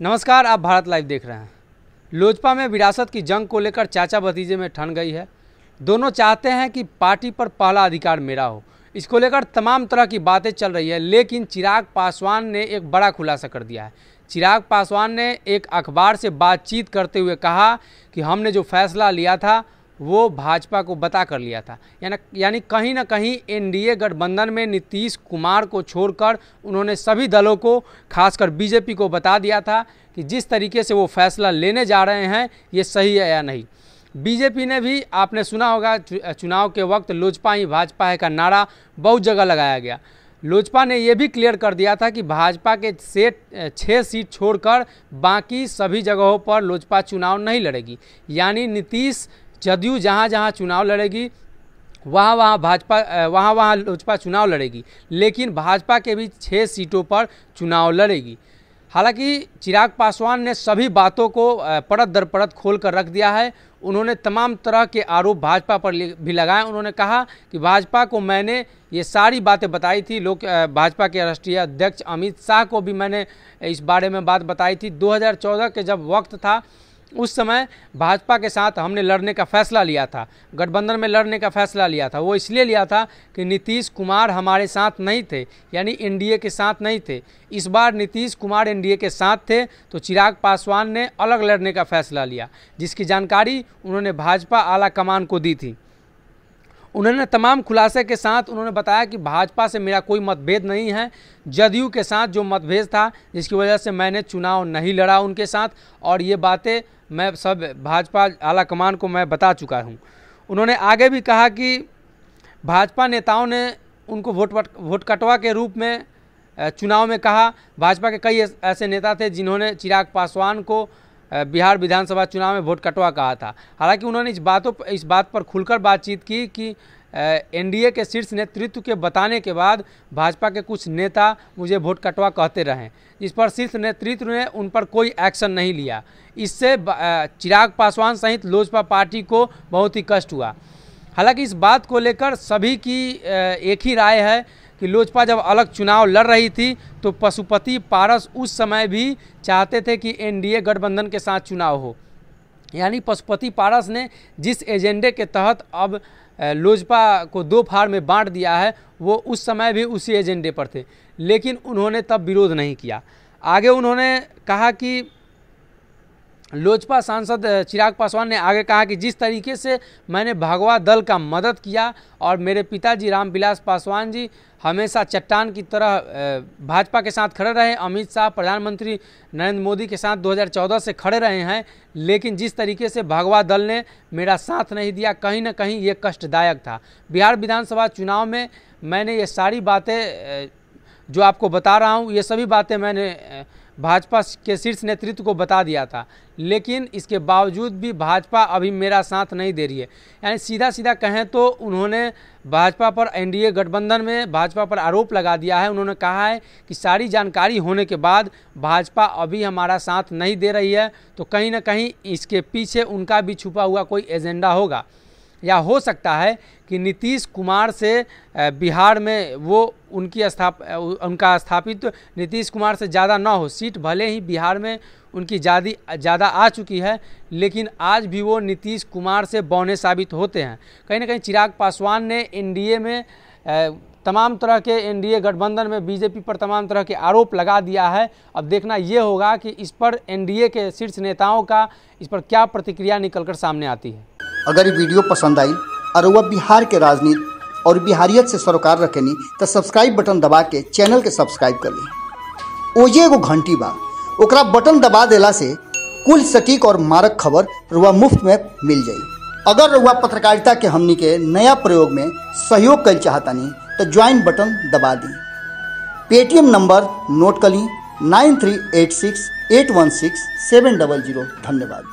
नमस्कार, आप भारत लाइव देख रहे हैं। लोजपा में विरासत की जंग को लेकर चाचा भतीजे में ठन गई है। दोनों चाहते हैं कि पार्टी पर पहला अधिकार मेरा हो। इसको लेकर तमाम तरह की बातें चल रही है, लेकिन चिराग पासवान ने एक बड़ा खुलासा कर दिया है। चिराग पासवान ने एक अखबार से बातचीत करते हुए कहा कि हमने जो फैसला लिया था वो भाजपा को बता कर लिया था। यानी कहीं ना कहीं एनडीए गठबंधन में नीतीश कुमार को छोड़कर उन्होंने सभी दलों को, खासकर बीजेपी को बता दिया था कि जिस तरीके से वो फैसला लेने जा रहे हैं ये सही है या नहीं। बीजेपी ने भी, आपने सुना होगा, चुनाव के वक्त लोजपा ही भाजपा है का नारा बहुत जगह लगाया गया। लोजपा ने यह भी क्लियर कर दिया था कि भाजपा के 6 सीट छोड़कर बाकी सभी जगहों पर लोजपा चुनाव नहीं लड़ेगी। यानी नीतीश जदयू जहाँ जहाँ चुनाव लड़ेगी वहाँ लोजपा चुनाव लड़ेगी, लेकिन भाजपा के भी 6 सीटों पर चुनाव लड़ेगी। हालांकि चिराग पासवान ने सभी बातों को परत दर परत खोल कर रख दिया है। उन्होंने तमाम तरह के आरोप भाजपा पर भी लगाए। उन्होंने कहा कि भाजपा को मैंने ये सारी बातें बताई थी। भाजपा के राष्ट्रीय अध्यक्ष अमित शाह को भी मैंने इस बारे में बात बताई थी। 2014 के जब वक्त था उस समय भाजपा के साथ हमने लड़ने का फैसला लिया था, गठबंधन में लड़ने का फैसला लिया था। वो इसलिए लिया था कि नीतीश कुमार हमारे साथ नहीं थे, यानी एनडीए के साथ नहीं थे। इस बार नीतीश कुमार एनडीए के साथ थे तो चिराग पासवान ने अलग लड़ने का फैसला लिया, जिसकी जानकारी उन्होंने भाजपा आला कमान को दी थी। उन्होंने तमाम खुलासे के साथ उन्होंने बताया कि भाजपा से मेरा कोई मतभेद नहीं है। जदयू के साथ जो मतभेद था जिसकी वजह से मैंने चुनाव नहीं लड़ा उनके साथ, और ये बातें मैं सब भाजपा आला कमान को मैं बता चुका हूँ। उन्होंने आगे भी कहा कि भाजपा नेताओं ने उनको वोट कटवा के रूप में चुनाव में कहा। भाजपा के कई ऐसे नेता थे जिन्होंने चिराग पासवान को बिहार विधानसभा चुनाव में वोट कटवा कहा था। हालांकि उन्होंने इस बात पर खुलकर बातचीत की कि एनडीए के शीर्ष नेतृत्व के बताने के बाद भाजपा के कुछ नेता मुझे वोट कटवा कहते रहे। इस पर शीर्ष नेतृत्व ने उन पर कोई एक्शन नहीं लिया। इससे चिराग पासवान सहित लोजपा पार्टी को बहुत ही कष्ट हुआ। हालांकि इस बात को लेकर सभी की एक ही राय है कि लोजपा जब अलग चुनाव लड़ रही थी तो पशुपति पारस उस समय भी चाहते थे कि एनडीए गठबंधन के साथ चुनाव हो। यानी पशुपति पारस ने जिस एजेंडे के तहत अब लोजपा को 2 फाड़ में बांट दिया है वो उस समय भी उसी एजेंडे पर थे, लेकिन उन्होंने तब विरोध नहीं किया। आगे उन्होंने कहा कि लोजपा सांसद चिराग पासवान ने आगे कहा कि जिस तरीके से मैंने भगवा दल का मदद किया और मेरे पिताजी रामविलास पासवान जी हमेशा चट्टान की तरह भाजपा के साथ खड़े रहे। अमित शाह प्रधानमंत्री नरेंद्र मोदी के साथ 2014 से खड़े रहे हैं, लेकिन जिस तरीके से भगवा दल ने मेरा साथ नहीं दिया, कहीं ना कहीं ये कष्टदायक था। बिहार विधानसभा चुनाव में मैंने ये सारी बातें जो आपको बता रहा हूँ, ये सभी बातें मैंने भाजपा के शीर्ष नेतृत्व को बता दिया था, लेकिन इसके बावजूद भी भाजपा अभी मेरा साथ नहीं दे रही है। यानी सीधा सीधा कहें तो उन्होंने भाजपा पर, एनडीए गठबंधन में भाजपा पर आरोप लगा दिया है। उन्होंने कहा है कि सारी जानकारी होने के बाद भाजपा अभी हमारा साथ नहीं दे रही है, तो कहीं ना कहीं इसके पीछे उनका भी छुपा हुआ कोई एजेंडा होगा, या हो सकता है कि नीतीश कुमार से बिहार में वो उनका स्थापित नीतीश कुमार से ज़्यादा ना हो। सीट भले ही बिहार में उनकी ज़्यादा आ चुकी है, लेकिन आज भी वो नीतीश कुमार से बौने साबित होते हैं। कहीं ना कहीं चिराग पासवान ने एनडीए में तमाम तरह के एनडीए गठबंधन में बीजेपी पर तमाम तरह के आरोप लगा दिया है। अब देखना ये होगा कि इस पर एनडीए के शीर्ष नेताओं का इस पर क्या प्रतिक्रिया निकलकर सामने आती है। अगर ये वीडियो पसंद आई और वह बिहार के राजनीति और बिहारियत से सरोकार रखेनी तो सब्सक्राइब बटन दबा के चैनल के सब्सक्राइब कर ली। ओजे एगो घंटी बा, ओकरा बटन दबा देला से कुल सटीक और मारक खबर रुआ मुफ्त में मिल जाई। अगर रुआ पत्रकारिता के हमनी के नया प्रयोग में सहयोग कर चाहतानी तो ज्वाइन बटन दबा दी। पेटीएम नंबर नोट कर ली 9386816700। धन्यवाद।